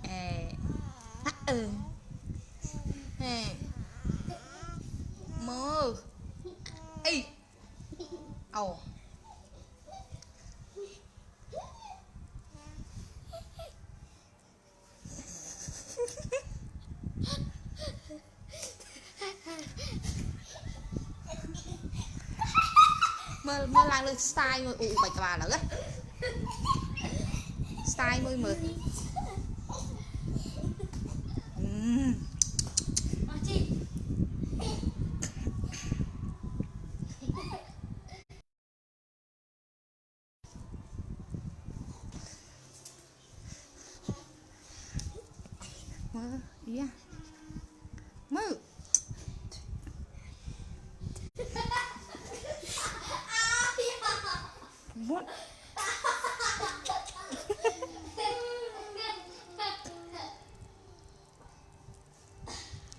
ê ừ ê mơ y ồ mơ lang lên style mơ bạch bà nữa style mơ mơ mơ yeah mơ what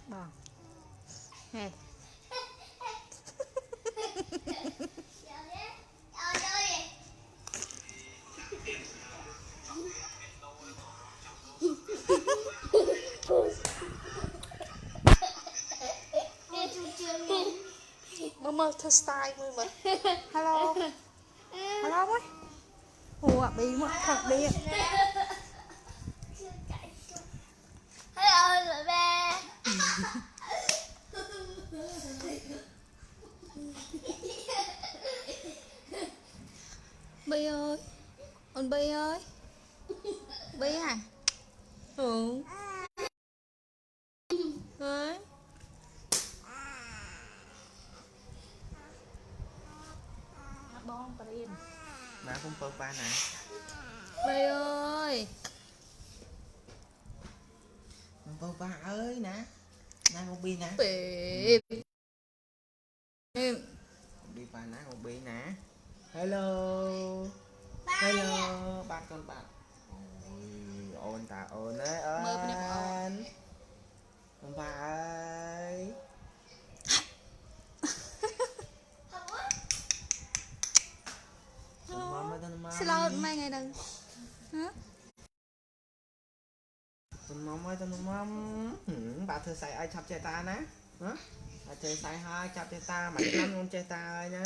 bò hey mơ thơ style mơ mơ hello hello ơi ủa bị mất thật đi hello rồi ba Bi ơi ôn Bi ơi Bi à ừ đấy bong bền má cũng bơ ba nè Bi ơi bơ ba ơi nè nè con bi nè bịp đi ba nè con bi nè hello hello ba con bạn ôi ôn ta ôn đấy ơn con ba ơi xin lỗi mai ngày đừng hả tụi mong ơi tụi mong bà thưa xài ai chọc chơi ta nè hả bà thưa xài hai chọc chơi ta mà năm con chơi ta ơi nhá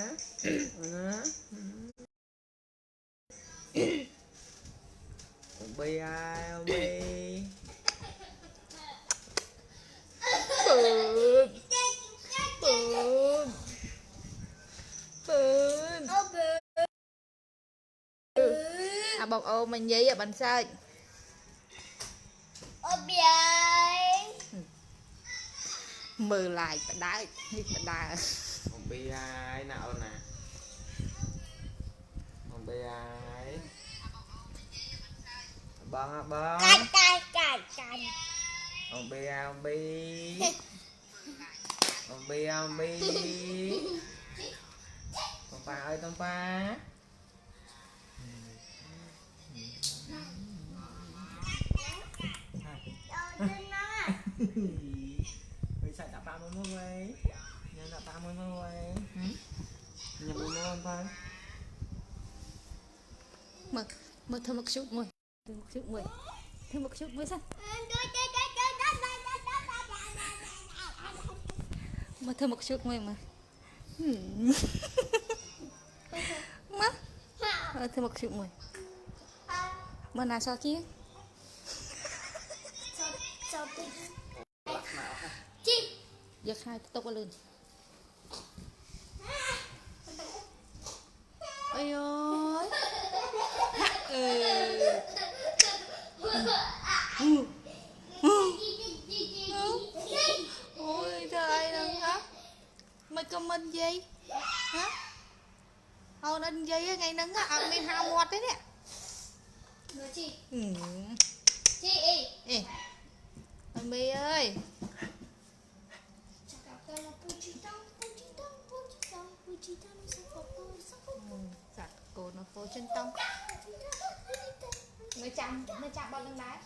bi ai bi bự bự bự à bọc ô mình gì à bạn sao ô bia mờ lại bạn đá bạn đá con bi ai nào nè con bi ai bông á bông cay ông bi ông bi ông bi ông bi con ba ơi con ba bị sai đạp ba mươi mươi nên đạp 30 mươi nhập 40 thôi mờ thơm một chút mùi thơm một chút mùi thơm một chút mùi sao mà thơm một chút mùi mà má thơm một chút mùi mà nào sao chứ giật hai tóc qua lên ôi ơi ôi trời đừng hả mày comment gì hả thôi anh gì ngày nắng á mình hao mọt đấy nè người chị ừ. chị Ê, anh Bi ơi sạc cô nó phố chân tông mới chăm bao lưng đái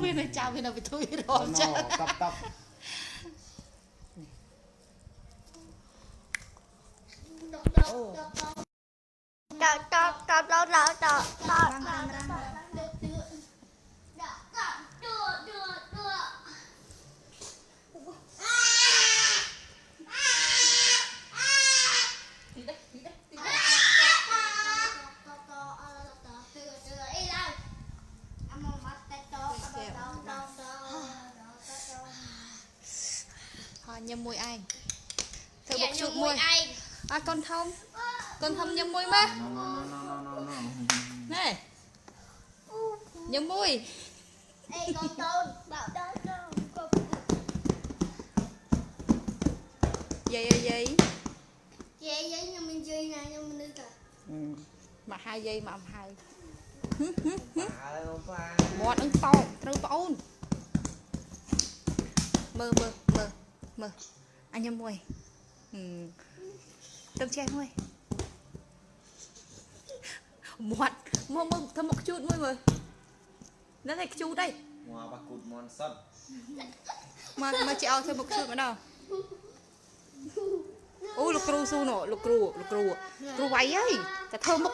bên này chào bên nào bị thui rồi tập đọc Băng camera. Thôi nhâm môi anh. Thử bột chuột môi. À con thông nhâm môi má. Này. Nhâm môi. Vậy. Mà 2 giây mà 2. Mọt ưng to, trâu to ôn. Mơ. Anh nhâm môi. Tâm che môi. Mọt, thơm một chút môi mơ. Nó này chút đây. Mua bạc cụt mòn sắt. Mà chị ao thêm một chút nữa nào. Ôi lục cru su nọ, lục cru váy ấy, cả thơm mốc.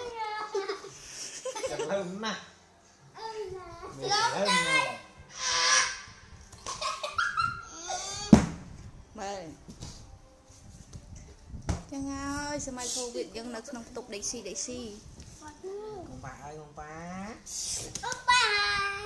Chẳng thơm mà. Mời. Chẳng ơi, sao mai thô viện dân nó không tục đẩy xì. Ông bà ơi, ông bà. Oppa.